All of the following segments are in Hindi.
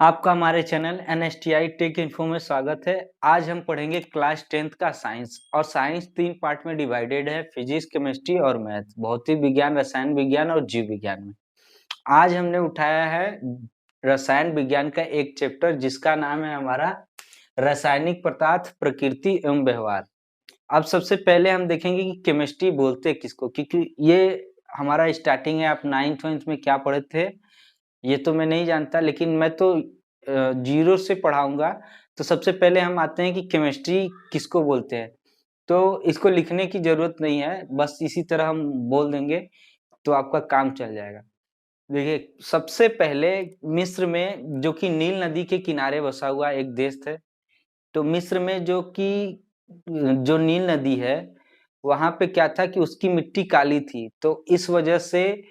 आपका हमारे चैनल NSTI टेक इन्फो में स्वागत है। आज हम पढ़ेंगे क्लास 10th का साइंस। और साइंस 3 पार्ट में डिवाइडेड है, फिजिक्स, केमिस्ट्री और मैथ, भौतिक विज्ञान, रसायन विज्ञान और जीव विज्ञान में। आज हमने उठाया है रसायन विज्ञान का एक चैप्टर जिसका नाम है हमारा रासायनिक पदार्थ, प्रकृति एवं व्यवहार। अब सबसे पहले हम देखेंगे कि केमिस्ट्री बोलते किसको, क्योंकि ये हमारा स्टार्टिंग है। आप 9th में क्या पढ़े थे ये तो मैं नहीं जानता, लेकिन मैं तो जीरो से पढ़ाऊंगा। तो सबसे पहले हम आते हैं कि केमिस्ट्री किसको बोलते हैं। तो इसको लिखने की जरूरत नहीं है, बस इसी तरह हम बोल देंगे तो आपका काम चल जाएगा। देखिए, सबसे पहले मिस्र में, जो कि नील नदी के किनारे बसा हुआ एक देश है, तो मिस्र में जो नील नदी है वहां पे क्या था कि उसकी मिट्टी काली थी। तो इस वजह से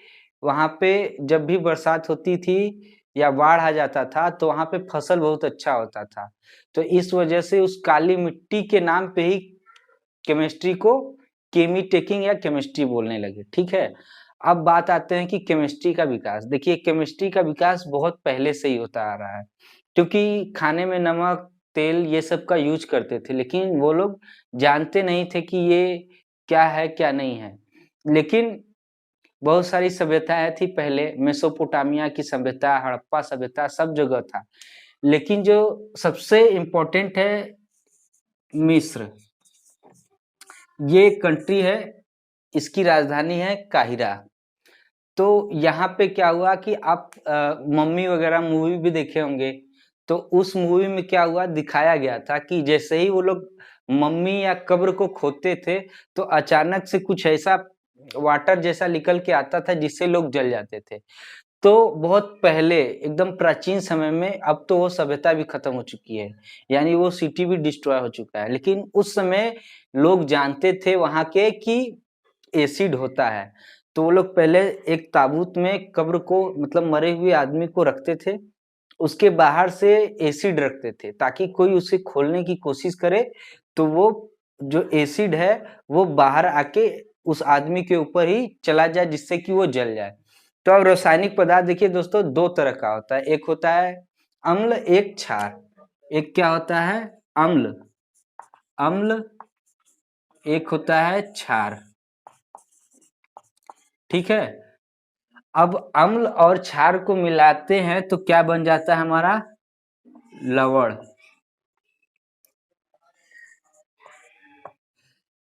वहां पे जब भी बरसात होती थी या बाढ़ आ जाता था तो वहां पे फसल बहुत अच्छा होता था। तो इस वजह से उस काली मिट्टी के नाम पे ही केमिस्ट्री को केमी टेकिंग या केमिस्ट्री बोलने लगे। ठीक है, अब बात आते हैं कि केमिस्ट्री का विकास। देखिए, केमिस्ट्री का विकास बहुत पहले से ही होता आ रहा है, क्योंकि खाने में नमक, तेल ये सब का यूज करते थे, लेकिन वो लोग जानते नहीं थे कि ये क्या है क्या नहीं है। लेकिन बहुत सारी सभ्यताएं थी पहले, मेसोपोटामिया की सभ्यता, हड़प्पा सभ्यता, सब जगह था। लेकिन जो सबसे इम्पोर्टेंट है, मिस्र, ये कंट्री है, इसकी राजधानी है काहिरा। तो यहाँ पे क्या हुआ कि आप मम्मी वगैरह मूवी भी देखे होंगे। तो उस मूवी में क्या हुआ, दिखाया गया था कि जैसे ही वो लोग मम्मी या कब्र को खोदते थे तो अचानक से कुछ ऐसा वाटर जैसा निकल के आता था जिससे लोग जल जाते थे। तो बहुत पहले, एकदम प्राचीन समय में, अब तो वो सभ्यता भी खत्म हो चुकी है, यानी वो सिटी भी डिस्ट्रॉय हो चुका है, लेकिन उस समय लोग जानते थे वहां के कि एसिड होता है। तो वो लोग पहले एक ताबूत में कब्र को, मतलब मरे हुए आदमी को रखते थे, उसके बाहर से एसिड रखते थे ताकि कोई उसे खोलने की कोशिश करे तो वो जो एसिड है वो बाहर आके उस आदमी के ऊपर ही चला जाए, जिससे कि वो जल जाए। तो अब रासायनिक पदार्थ देखिए दोस्तों, दो तरह का होता है, एक होता है अम्ल, एक क्षार। एक क्या होता है, अम्ल, अम्ल, एक होता है क्षार। ठीक है, अब अम्ल और क्षार को मिलाते हैं तो क्या बन जाता है हमारा, लवण।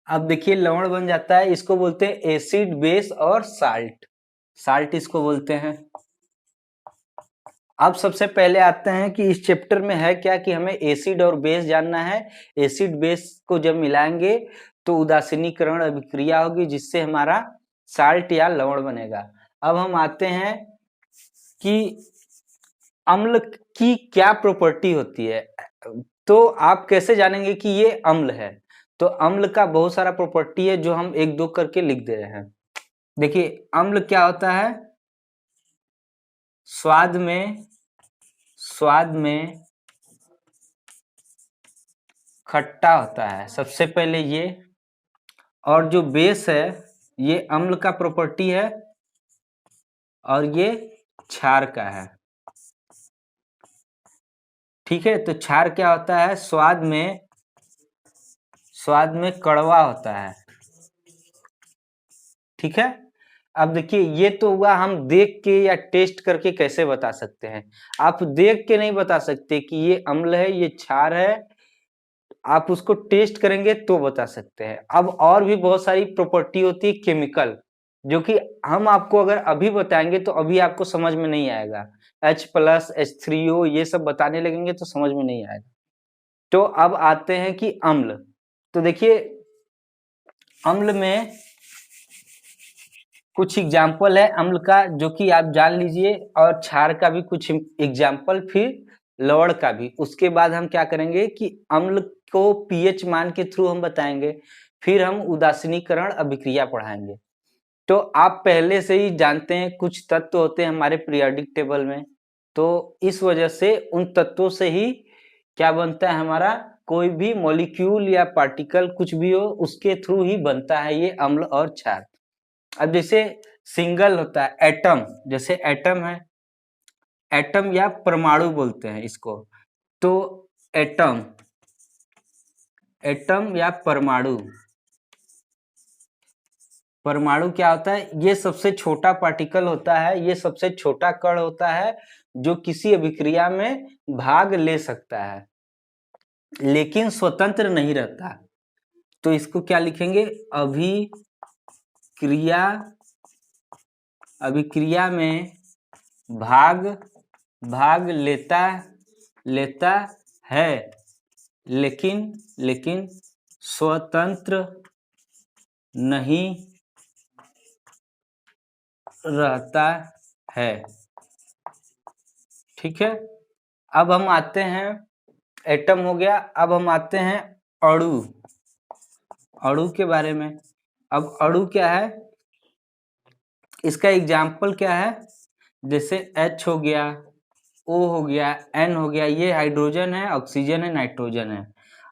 अब देखिए, लवण बन जाता है, इसको बोलते हैं एसिड, बेस और साल्ट। साल्ट इसको बोलते हैं। अब सबसे पहले आते हैं कि इस चैप्टर में है क्या, कि हमें एसिड और बेस जानना है। एसिड बेस को जब मिलाएंगे तो उदासीनीकरण अभिक्रिया होगी, जिससे हमारा साल्ट या लवण बनेगा। अब हम आते हैं कि अम्ल की क्या प्रॉपर्टी होती है। तो आप कैसे जानेंगे कि ये अम्ल है। तो अम्ल का बहुत सारा प्रॉपर्टी है जो हम एक दो करके लिख दे रहे हैं। देखिए, अम्ल क्या होता है, स्वाद में, स्वाद में खट्टा होता है सबसे पहले ये। और जो बेस है ये अम्ल का प्रॉपर्टी है, और ये क्षार का है। ठीक है, तो क्षार क्या होता है, स्वाद में, स्वाद में कड़वा होता है। ठीक है, अब देखिए, ये तो हुआ हम देख के या टेस्ट करके कैसे बता सकते हैं। आप देख के नहीं बता सकते कि ये अम्ल है, ये क्षार है, आप उसको टेस्ट करेंगे तो बता सकते हैं। अब और भी बहुत सारी प्रॉपर्टी होती है केमिकल, जो कि हम आपको अगर अभी बताएंगे तो अभी आपको समझ में नहीं आएगा। H+, H3O ये सब बताने लगेंगे तो समझ में नहीं आएगा। तो अब आते हैं कि अम्ल। तो देखिए, अम्ल में कुछ एग्जाम्पल है अम्ल का, जो कि आप जान लीजिए, और क्षार का भी कुछ एग्जाम्पल, फिर लवण का भी। उसके बाद हम क्या करेंगे कि अम्ल को पीएच मान के थ्रू हम बताएंगे, फिर हम उदासीनीकरण अभिक्रिया पढ़ाएंगे। तो आप पहले से ही जानते हैं कुछ तत्व होते हैं हमारे पीरियोडिक टेबल में, तो इस वजह से उन तत्वों से ही क्या बनता है हमारा, कोई भी मॉलिक्यूल या पार्टिकल कुछ भी हो उसके थ्रू ही बनता है ये अम्ल और क्षार। अब जैसे सिंगल होता है एटम, जैसे एटम है, एटम या परमाणु बोलते हैं इसको। तो एटम, एटम या परमाणु, परमाणु क्या होता है? ये सबसे छोटा पार्टिकल होता है, ये सबसे छोटा कण होता है जो किसी अभिक्रिया में भाग ले सकता है लेकिन स्वतंत्र नहीं रहता। तो इसको क्या लिखेंगे? अभिक्रिया, अभिक्रिया में भाग लेता है लेकिन स्वतंत्र नहीं रहता है। ठीक है, अब हम आते हैं, एटम हो गया, अब हम आते हैं अणु, अणु के बारे में। अब अणु क्या है? इसका एग्जाम्पल क्या है? जैसे H हो गया, O हो गया, N हो गया, ये हाइड्रोजन है, ऑक्सीजन है, नाइट्रोजन है।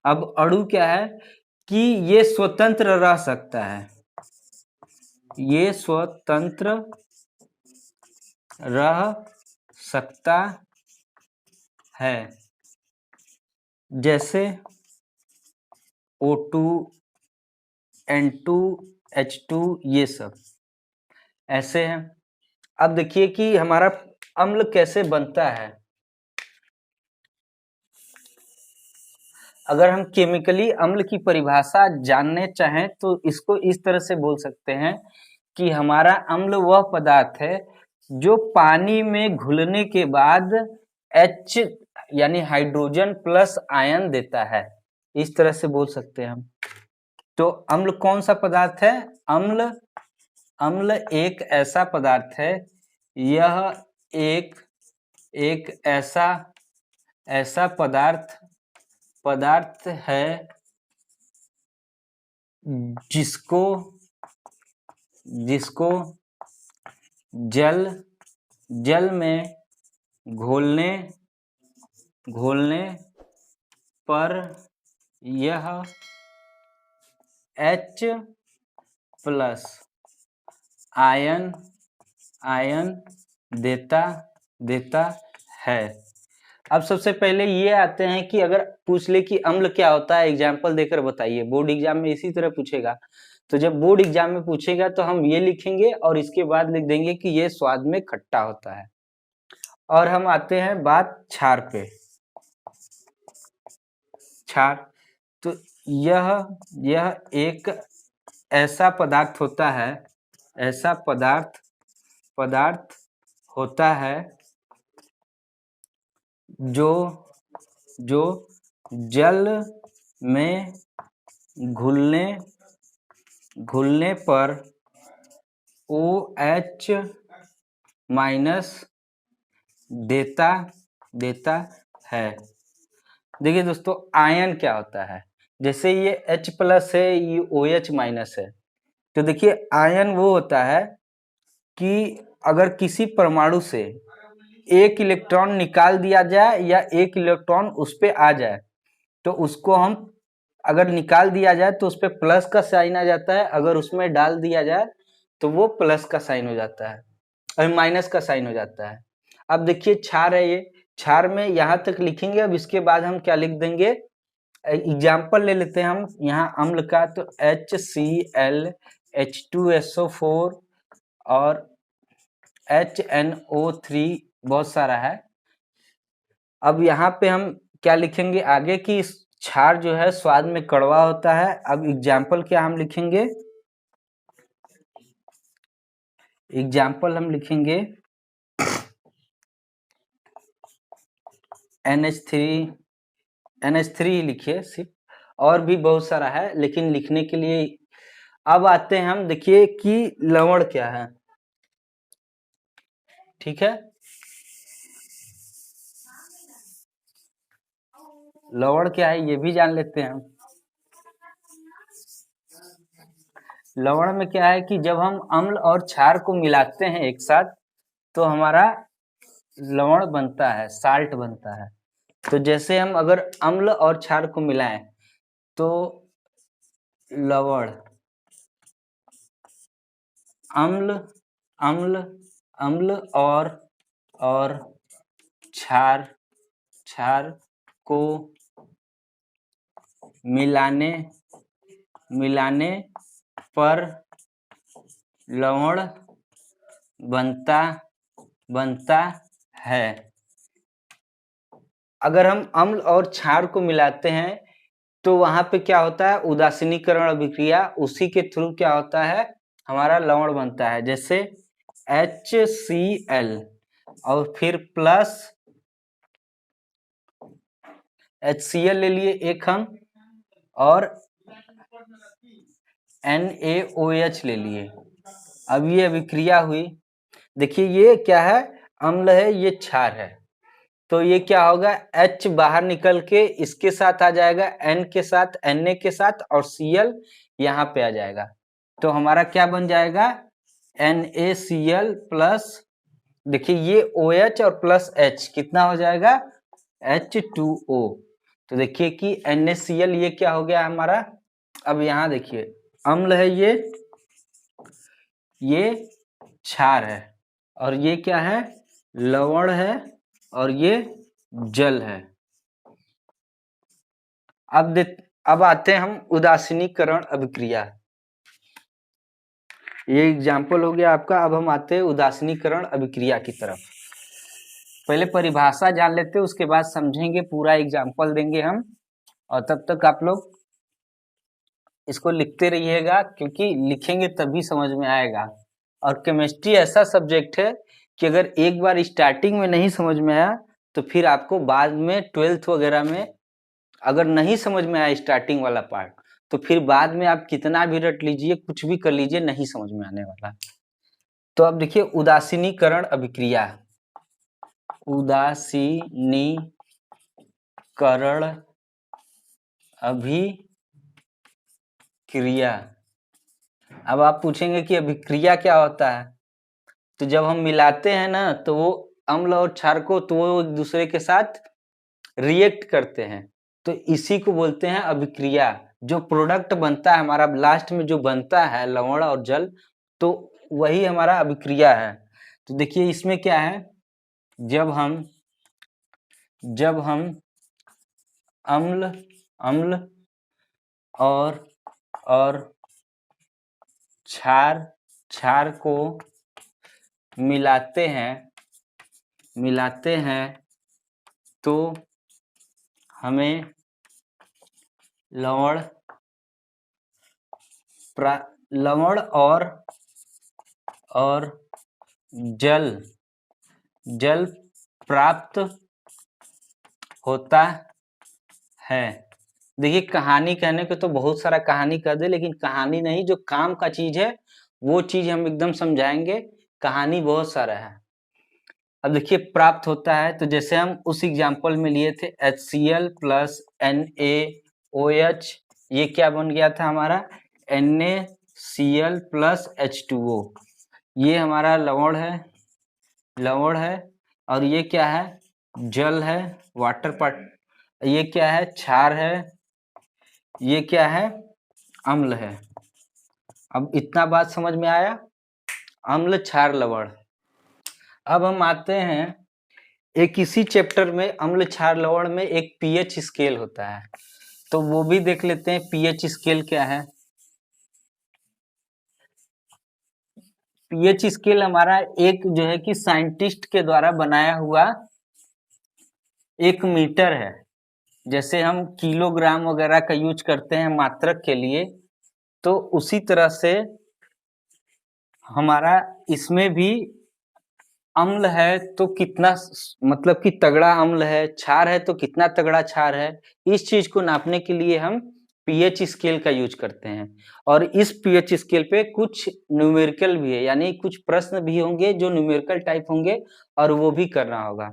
अब अणु क्या है कि ये स्वतंत्र रह सकता है, ये स्वतंत्र रह सकता है, जैसे O2, N2, H2, ये सब ऐसे हैं। अब देखिए कि हमारा अम्ल कैसे बनता है। अगर हम केमिकली अम्ल की परिभाषा जानने चाहें तो इसको इस तरह से बोल सकते हैं कि हमारा अम्ल वह पदार्थ है जो पानी में घुलने के बाद H यानी हाइड्रोजन प्लस आयन देता है, इस तरह से बोल सकते हैं हम। तो अम्ल कौन सा पदार्थ है? अम्ल एक ऐसा पदार्थ है, यह एक ऐसा पदार्थ है जिसको जल में घोलने पर यह H प्लस आयन देता है। अब सबसे पहले ये आते हैं कि अगर पूछ ले कि अम्ल क्या होता है, एग्जाम्पल देकर बताइए। बोर्ड एग्जाम में इसी तरह पूछेगा, तो जब बोर्ड एग्जाम में पूछेगा तो हम ये लिखेंगे और इसके बाद लिख देंगे कि ये स्वाद में खट्टा होता है। और हम आते हैं बात क्षार पे। क्षार, तो यह एक ऐसा पदार्थ होता है, ऐसा पदार्थ होता है जो जल में घुलने पर OH माइनस देता है। देखिए दोस्तों, आयन क्या होता है? जैसे ये H प्लस है, ये OH माइनस है, तो देखिए आयन वो होता है कि अगर किसी परमाणु से एक इलेक्ट्रॉन निकाल दिया जाए या एक इलेक्ट्रॉन उस पे आ जाए, तो उसको हम, अगर निकाल दिया जाए तो उस पे प्लस का साइन आ जाता है, अगर उसमें डाल दिया जाए तो वो प्लस का साइन हो जाता है और माइनस का साइन हो जाता है। अब देखिए क्षार है, ये क्षार में यहाँ तक लिखेंगे। अब इसके बाद हम क्या लिख देंगे? एग्जाम्पल ले लेते हैं हम यहाँ अम्ल का, तो HCl, H2SO4 और HNO3 बहुत सारा है। अब यहाँ पे हम क्या लिखेंगे आगे कि क्षार जो है स्वाद में कड़वा होता है। अब एग्जाम्पल क्या हम लिखेंगे? एग्जाम्पल हम लिखेंगे NH3 लिखिए सिर्फ, और भी बहुत सारा है लेकिन लिखने के लिए। अब आते हैं हम, देखिए कि लवण क्या है। ठीक है, लवण क्या है ये भी जान लेते हैं हम। लवण में क्या है कि जब हम अम्ल और क्षार को मिलाते हैं एक साथ तो हमारा लवण बनता है, साल्ट बनता है। तो जैसे हम अगर अम्ल और क्षार को मिलाएं तो लवण, अम्ल और क्षार क्षार को मिलाने पर लवण बनता है। अगर हम अम्ल और क्षार को मिलाते हैं तो वहां पे क्या होता है, उदासीनीकरण अभिक्रिया, उसी के थ्रू क्या होता है, हमारा लवण बनता है। जैसे HCl और फिर प्लस HCl ले लिए एक हम, और NaOH ले लिए। अब ये अभिक्रिया हुई, देखिए ये क्या है, अम्ल है, ये क्षार है, तो ये क्या होगा, H बाहर निकल के इसके साथ आ जाएगा, N के साथ, Na के साथ, और Cl यहाँ पे आ जाएगा। तो हमारा क्या बन जाएगा, NaCl प्लस, देखिए ये OH और प्लस H कितना हो जाएगा, H2O। तो देखिए कि NaCl ये क्या हो गया हमारा, अब यहाँ देखिए अम्ल है, ये क्षार है, और ये क्या है, लवण है, और ये जल है। अब आते हैं हम उदासीनीकरण अभिक्रिया। ये एग्जाम्पल हो गया आपका। अब हम आते हैं उदासीनीकरण अभिक्रिया की तरफ। पहले परिभाषा जान लेते हैं, उसके बाद समझेंगे, पूरा एग्जाम्पल देंगे हम, और तब तक आप लोग इसको लिखते रहिएगा, क्योंकि लिखेंगे तभी समझ में आएगा। और केमिस्ट्री ऐसा सब्जेक्ट है कि अगर एक बार स्टार्टिंग में नहीं समझ में आया तो फिर आपको बाद में 12th वगैरह में अगर नहीं समझ में आया स्टार्टिंग वाला पार्ट, तो फिर बाद में आप कितना भी रट लीजिए, कुछ भी कर लीजिए, नहीं समझ में आने वाला। तो अब देखिए उदासीनीकरण अभिक्रिया, उदासीनीकरण अभिक्रिया। अब आप पूछेंगे कि अभिक्रिया क्या होता है, तो जब हम मिलाते हैं ना, तो वो अम्ल और क्षार को, तो वो एक दूसरे के साथ रिएक्ट करते हैं, तो इसी को बोलते हैं अभिक्रिया। जो प्रोडक्ट बनता है हमारा, लास्ट में जो बनता है लवण और जल, तो वही हमारा अभिक्रिया है। तो देखिए इसमें क्या है, जब हम अम्ल और क्षार को मिलाते हैं तो हमें लवण और जल प्राप्त होता है। देखिए कहानी कहने को तो बहुत सारा कहानी कर दे, लेकिन कहानी नहीं, जो काम का चीज है वो चीज हम एकदम समझाएंगे, कहानी बहुत सारा है। अब देखिए प्राप्त होता है, तो जैसे हम उस एग्जाम्पल में लिए थे HCl प्लस NaOH, ये क्या बन गया था हमारा, NaCl प्लस H2O। ये हमारा लवण है, और ये क्या है, जल है, वाटर पार्ट। ये क्या है, क्षार है, ये क्या है, अम्ल है। अब इतना बात समझ में आया, अम्ल क्षार लवण। अब हम आते हैं एक इसी चैप्टर में, अम्ल क्षार लवण में एक पीएच स्केल होता है, तो वो भी देख लेते हैं पीएच स्केल क्या है। पीएच स्केल हमारा एक जो है कि साइंटिस्ट के द्वारा बनाया हुआ एक मीटर है। जैसे हम किलोग्राम वगैरह का यूज करते हैं मात्रक के लिए, तो उसी तरह से हमारा इसमें भी अम्ल है तो कितना, मतलब कि तगड़ा अम्ल है, क्षार है तो कितना तगड़ा क्षार है, इस चीज को नापने के लिए हम पीएच स्केल का यूज करते हैं। और इस पीएच स्केल पे कुछ न्यूमेरिकल भी है, यानी कुछ प्रश्न भी होंगे जो न्यूमेरिकल टाइप होंगे, और वो भी करना होगा।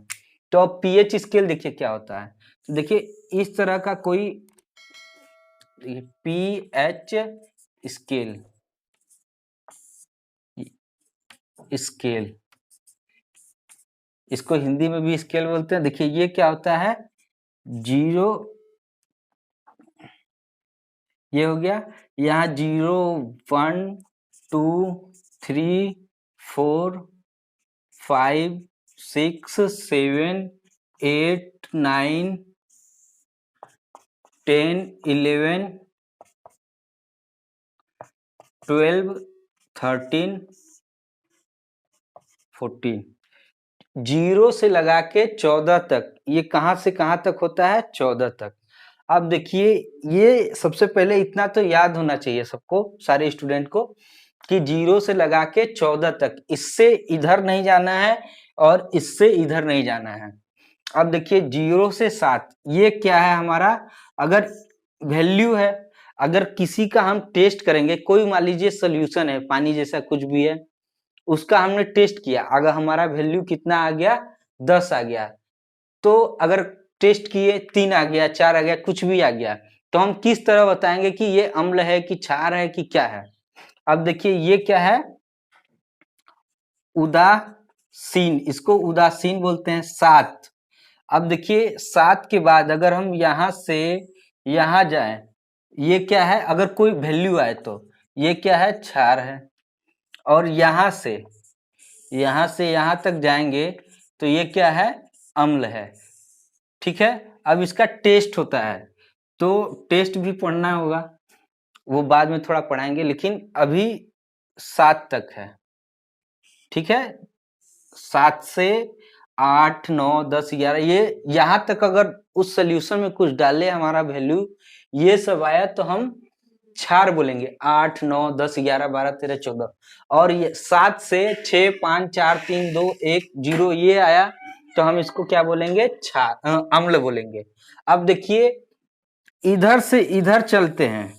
तो अब पीएच स्केल देखिए क्या होता है, देखिए इस तरह का कोई पीएच स्केल इसको हिंदी में भी स्केल बोलते हैं। देखिए ये क्या होता है, 0, ये हो गया, यहाँ 0 1 2 3 4 5 6 7 8 9 10 11 12 13 14 0 से लगा के 14 तक, ये कहां से कहां तक होता है? 14 तक। अब देखिए, ये सबसे पहले इतना तो याद होना चाहिए सबको, सारे स्टूडेंट को, कि 0 से लगा के 14 तक, इससे इधर नहीं जाना है और इससे इधर नहीं जाना है। अब देखिए 0 से 7, ये क्या है हमारा? अगर वैल्यू है, अगर किसी का हम टेस्ट करेंगे, कोई मान लीजिए सोल्यूशन है, पानी जैसा कुछ भी है, उसका हमने टेस्ट किया, अगर हमारा वैल्यू कितना आ गया? 10 आ गया, तो अगर टेस्ट किए 3 आ गया, 4 आ गया, कुछ भी आ गया, तो हम किस तरह बताएंगे कि ये अम्ल है कि क्षार है कि क्या है? अब देखिए ये क्या है? उदासीन, इसको उदासीन बोलते हैं। 7, अब देखिए 7 के बाद अगर हम यहां से यहां जाएं, ये क्या है? अगर कोई वैल्यू आए तो ये क्या है? क्षार है। और यहां से यहां तक जाएंगे तो ये क्या है? अम्ल है। ठीक है, अब इसका टेस्ट होता है, तो टेस्ट भी पढ़ना होगा, वो बाद में थोड़ा पढ़ाएंगे, लेकिन अभी 7 तक है। ठीक है, 7 से 8 9 10 11, ये यहां तक अगर उस सोल्यूशन में कुछ डाले, हमारा वैल्यू ये सब आया, तो हम क्षार बोलेंगे। 8 9 10 11 12 13 14, और ये 7 से 6 5 4 3 2 1 0 ये आया, तो हम इसको क्या बोलेंगे? क्षार, अम्ल बोलेंगे। अब देखिए इधर से इधर चलते हैं,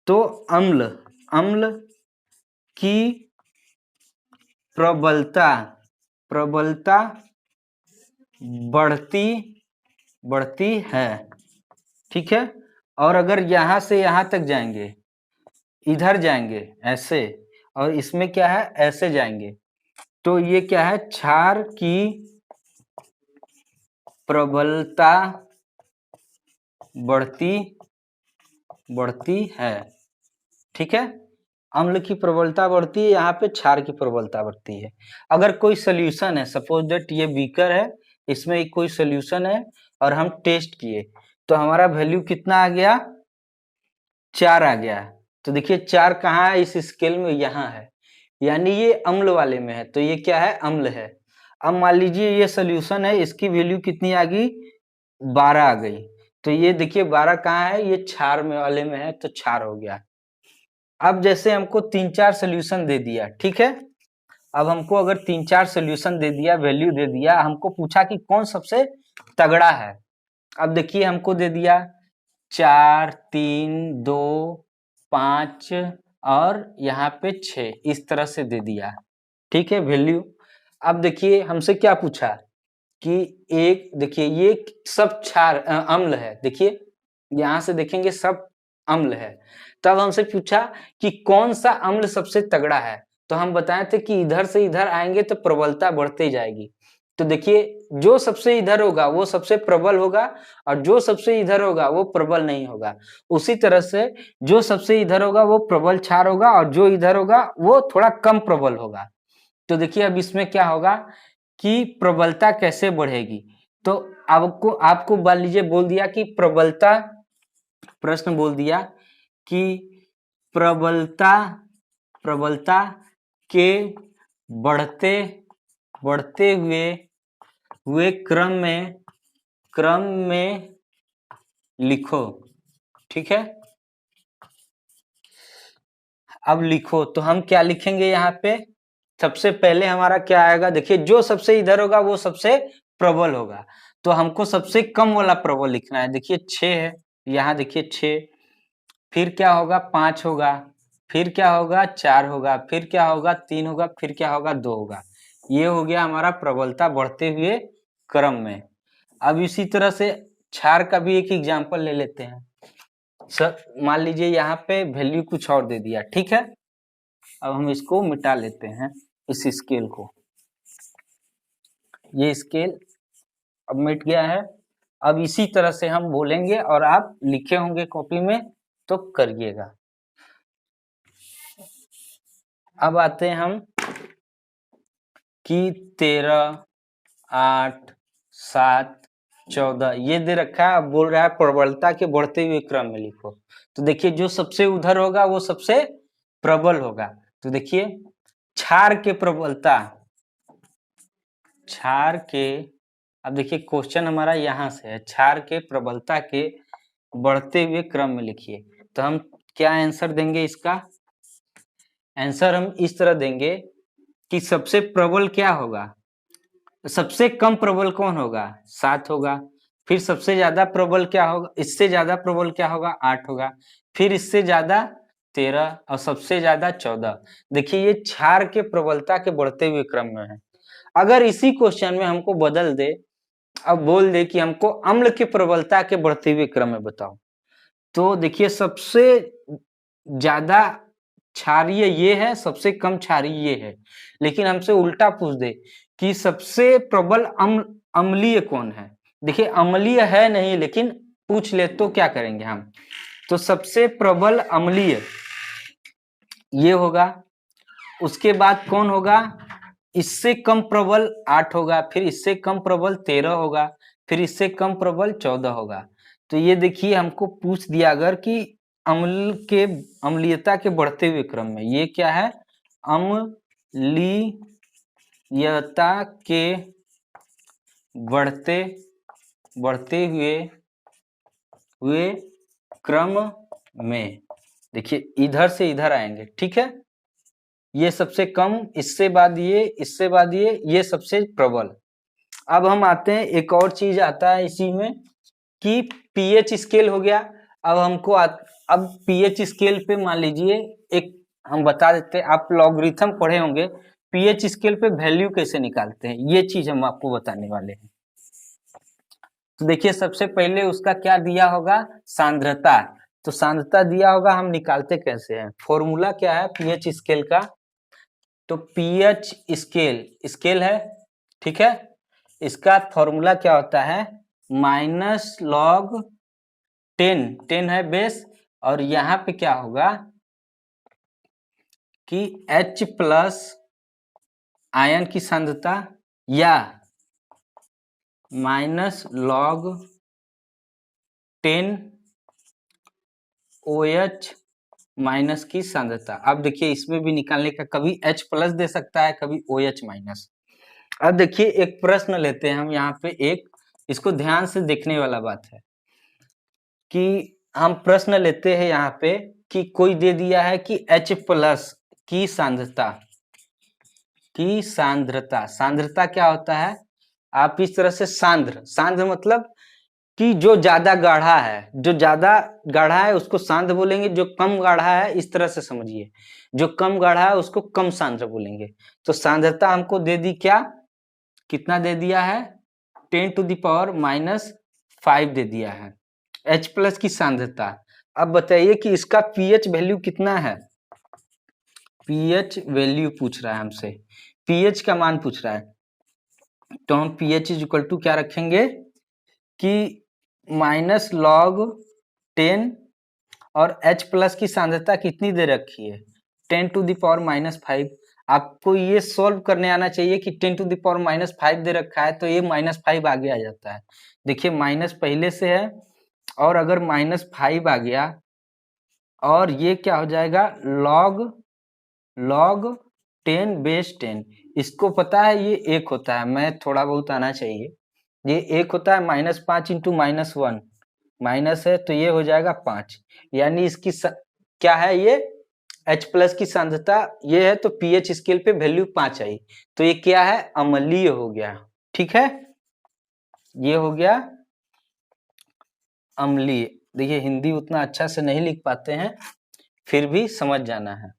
तो अम्ल, अम्ल की प्रबलता, प्रबलता बढ़ती बढ़ती है। ठीक है, और अगर यहां से यहां तक जाएंगे, इधर जाएंगे ऐसे, और इसमें क्या है? ऐसे जाएंगे, तो ये क्या है? क्षार की प्रबलता बढ़ती बढ़ती है। ठीक है, अम्ल की प्रबलता बढ़ती है, यहाँ पे क्षार की प्रबलता बढ़ती है। अगर कोई सोल्यूशन है, सपोज दैट ये बीकर है, इसमें एक कोई सोल्यूशन है और हम टेस्ट किए, तो हमारा वैल्यू कितना आ गया? 4 आ गया। तो देखिए 4 कहाँ है इस स्केल में? यहाँ है, यानी ये अम्ल वाले में है, तो ये क्या है? अम्ल है। अब मान लीजिए ये सोल्यूशन है, इसकी वैल्यू कितनी आ गई? 12 आ गई, तो ये देखिए 12 कहाँ है? ये क्षार में वाले में है, तो क्षार हो गया। अब जैसे हमको 3-4 सोल्यूशन दे दिया, ठीक है, अब हमको अगर 3-4 सोल्यूशन दे दिया, वैल्यू दे दिया, हमको पूछा कि कौन सबसे तगड़ा है। अब देखिए हमको दे दिया 4 3 2 5 और यहाँ पे 6, इस तरह से दे दिया। ठीक है, वैल्यू। अब देखिए हमसे क्या पूछा कि एक, देखिए ये सब क्षार अम्ल है, देखिए यहां से देखेंगे सब अम्ल है। तब हमसे पूछा कि कौन सा अम्ल सबसे तगड़ा है, तो हम बताए थे कि इधर से इधर आएंगे तो प्रबलता बढ़ती जाएगी। तो देखिए जो सबसे इधर होगा वो सबसे प्रबल होगा, और जो सबसे इधर होगा वो प्रबल नहीं होगा। उसी तरह से जो सबसे इधर होगा वो प्रबल क्षार होगा, और जो इधर होगा वो थोड़ा कम प्रबल होगा। तो देखिए अब इसमें क्या होगा कि प्रबलता कैसे बढ़ेगी। तो आपको आपको मान लीजिए बोल दिया कि प्रबलता, प्रश्न बोल दिया कि प्रबलता, प्रबलता के बढ़ते बढ़ते हुए क्रम में लिखो। ठीक है, अब लिखो, तो हम क्या लिखेंगे यहाँ पे? सबसे पहले हमारा क्या आएगा? देखिए जो सबसे इधर होगा वो सबसे प्रबल होगा, तो हमको सबसे कम वाला प्रबल लिखना है। देखिए 6 है, यहाँ देखिए 6, फिर क्या होगा? 5 होगा, फिर क्या होगा? 4 होगा, फिर क्या होगा? 3 होगा, फिर क्या होगा? 2 होगा। ये हो गया हमारा प्रबलता बढ़ते हुए क्रम में। अब इसी तरह से क्षार का भी एक एग्जांपल ले लेते हैं। सर मान लीजिए यहाँ पे वैल्यू कुछ और दे दिया, ठीक है, अब हम इसको मिटा लेते हैं, इस स्केल को। ये स्केल अब मिट गया है। अब इसी तरह से हम बोलेंगे और आप लिखे होंगे कॉपी में, तो करिएगा। अब आते हैं हम कि 13 8 7, 14 ये दे रखा है। अब बोल रहा है प्रबलता के बढ़ते हुए क्रम में लिखो। तो देखिए जो सबसे उधर होगा वो सबसे प्रबल होगा। तो देखिए क्षार के प्रबलता, क्षार के, अब देखिए क्वेश्चन हमारा यहाँ से है, क्षार के प्रबलता के बढ़ते हुए क्रम में लिखिए। तो हम क्या आंसर देंगे इसका? आंसर हम इस तरह देंगे कि सबसे प्रबल क्या होगा, सबसे कम प्रबल कौन होगा? 7 होगा। फिर सबसे ज्यादा प्रबल क्या होगा? इससे ज्यादा प्रबल क्या होगा? 8 होगा। फिर इससे ज्यादा 13 और सबसे ज्यादा 14। देखिए ये क्षार के प्रबलता के बढ़ते हुए क्रम में है। अगर इसी क्वेश्चन में हमको बदल दे, अब बोल दे कि हमको अम्ल के प्रबलता के बढ़ते हुए क्रम में बताओ, तो देखिए सबसे ज्यादा क्षारीय ये है, सबसे कम क्षारीय ये है। लेकिन हमसे उल्टा पूछ दे कि सबसे प्रबल अम्लीय कौन है? देखिए अम्लीय है नहीं, लेकिन पूछ ले तो क्या करेंगे हम? तो सबसे प्रबल अम्लीय ये होगा। उसके बाद कौन होगा? इससे कम प्रबल 8 होगा। फिर इससे कम प्रबल 13 होगा। फिर इससे कम प्रबल 14 होगा। तो ये देखिए हमको पूछ दिया अगर कि अम्लीयता के बढ़ते हुए क्रम में, ये क्या है? अम्लीयता के बढ़ते हुए क्रम में, देखिए इधर से इधर आएंगे, ठीक है। ये सबसे कम, इससे बाद इससे बाद ये सबसे प्रबल। अब हम आते हैं, एक और चीज आता है इसी में कि पीएच स्केल हो गया। अब हमको अब पीएच स्केल पे मान लीजिए एक हम बता देते हैं, आप लॉगरिथम पढ़े होंगे, पीएच स्केल पे वैल्यू कैसे निकालते हैं, ये चीज हम आपको बताने वाले हैं। तो देखिए सबसे पहले उसका क्या दिया होगा? सांद्रता। तो सांद्रता दिया होगा, हम निकालते कैसे हैं? फॉर्मूला क्या है पीएच स्केल का? तो पीएच स्केल है, ठीक है। इसका फॉर्मूला क्या होता है? -log 10 है बेस, और यहाँ पे क्या होगा कि H प्लस आयन की सांद्रता या -log 10 OH माइनस की सांद्रता। अब देखिए इसमें भी निकालने का, कभी H प्लस दे सकता है, कभी OH माइनस। अब देखिए एक प्रश्न लेते हैं हम यहाँ पे, एक इसको ध्यान से देखने वाला बात है कि हम प्रश्न लेते हैं यहाँ पे कि कोई दे दिया है कि H प्लस की सांद्रता क्या होता है? आप इस तरह से सांद्र मतलब कि जो ज्यादा गाढ़ा है, जो ज्यादा गाढ़ा है उसको सांद्र बोलेंगे, जो कम गाढ़ा है इस तरह से समझिए, जो कम गाढ़ा है उसको कम सांद्र बोलेंगे। तो सांद्रता हमको दे दी क्या, कितना दे दिया है? 10⁻⁻5 दे दिया है H प्लस की सांद्रता। अब बताइए कि इसका पीएच वैल्यू कितना है? पीएच वैल्यू पूछ रहा है हमसे, पीएच का मान पूछ रहा है। तो हम पीएच इज इक्वल टू क्या रखेंगे कि -log 10, और H प्लस की सांद्रता कितनी दे रखी है? 10⁻⁻5। आपको ये सॉल्व करने आना चाहिए कि 10⁻⁻5 दे रखा है तो ये -5 आगे आ जाता है। देखिए माइनस पहले से है, और अगर -5 आ गया, और ये क्या हो जाएगा? log 10 base 10। इसको पता है ये 1 होता है, मैं थोड़ा बहुत आना चाहिए, ये 1 होता है। -5 इंटू -1 माइनस है, तो ये हो जाएगा 5। यानी इसकी क्या है ये? H प्लस की सांद्रता ये है, तो पीएच स्केल पे वैल्यू 5 आई, तो ये क्या है? अम्लीय हो गया, ठीक है। ये हो गया अम्लीय। देखिए हिंदी उतना अच्छा से नहीं लिख पाते हैं, फिर भी समझ जाना है।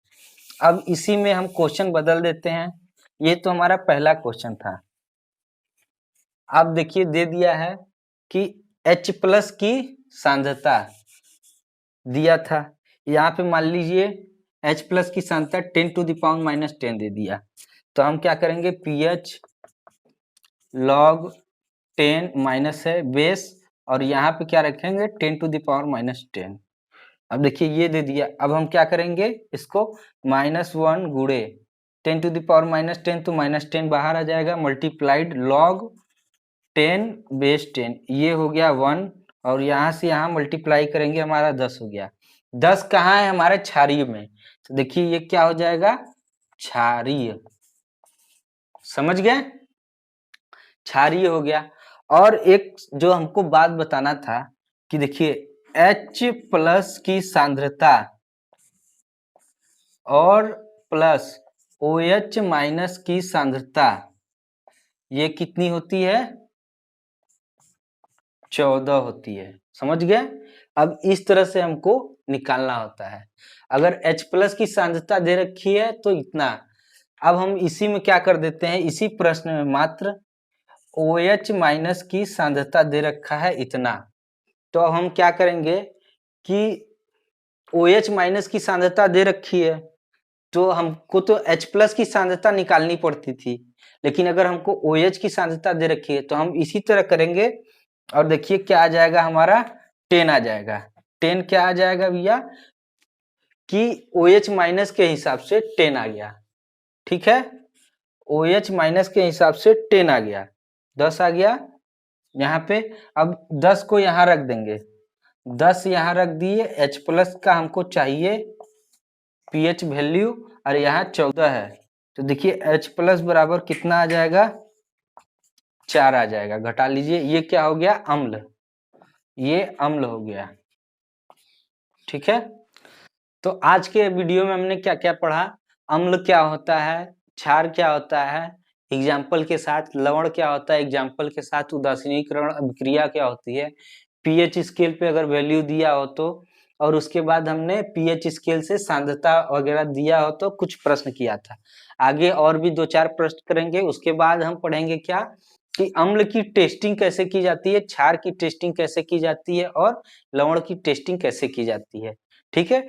अब इसी में हम क्वेश्चन बदल देते हैं। ये तो हमारा पहला क्वेश्चन था। अब देखिए दे दिया है कि H प्लस की सांद्रता दिया था, यहाँ पे मान लीजिए H प्लस की सांद्रता 10⁻⁻10 दे दिया। तो हम क्या करेंगे? pH log 10 माइनस है बेस, और यहाँ पे क्या रखेंगे? 10⁻⁻10। अब देखिए ये दे दिया। अब हम क्या करेंगे? इसको -1 गुणे 10⁻10, तो -10 बाहर आ जाएगा, मल्टीप्लाइड log 10 ये हो गया 1 और यहाँ से यहाँ मल्टीप्लाई करेंगे हमारा 10 हो गया। 10 कहाँ है हमारे क्षारीय में, तो देखिए ये क्या हो जाएगा क्षारीय, समझ गए, क्षारीय हो गया। और एक जो हमको बात बताना था कि देखिए H+ की सांद्रता और प्लस OH- की सांद्रता ये कितनी होती है 14 होती है, समझ गए। अब इस तरह से हमको निकालना होता है। अगर H+ की सांद्रता दे रखी है तो इतना, अब हम इसी में क्या कर देते हैं, इसी प्रश्न में मात्र OH- की सांद्रता दे रखा है इतना, तो अब हम क्या करेंगे कि OH- की सांद्रता दे रखी है तो हमको तो H+ की सांद्रता निकालनी पड़ती थी, लेकिन अगर हमको OH की सांद्रता दे रखी है तो हम इसी तरह करेंगे और देखिए क्या आ जाएगा हमारा 10 आ जाएगा। 10 क्या आ जाएगा भैया कि OH- के हिसाब से 10 आ गया, ठीक है, OH- के हिसाब से 10 आ गया, 10 आ गया यहाँ पे। अब 10 को यहाँ रख देंगे, 10 यहाँ रख दिए, H+ का हमको चाहिए pH वैल्यू और यहाँ 14 है, तो देखिए H+ बराबर कितना आ जाएगा 4 आ जाएगा, घटा लीजिए, ये क्या हो गया अम्ल, ये अम्ल हो गया, ठीक है। तो आज के वीडियो में हमने क्या क्या पढ़ा, अम्ल क्या होता है, क्षार क्या होता है एग्जाम्पल के साथ, लवण क्या होता है एग्जाम्पल के साथ, उदासीनीकरण अभिक्रिया क्या होती है, पीएच स्केल पे अगर वैल्यू दिया हो तो, और उसके बाद हमने पीएच स्केल से सांद्रता वगैरह दिया हो तो कुछ प्रश्न किया था। आगे और भी 2-4 प्रश्न करेंगे, उसके बाद हम पढ़ेंगे क्या कि अम्ल की टेस्टिंग कैसे की जाती है, क्षार की टेस्टिंग कैसे की जाती है और लवण की टेस्टिंग कैसे की जाती है, ठीक है।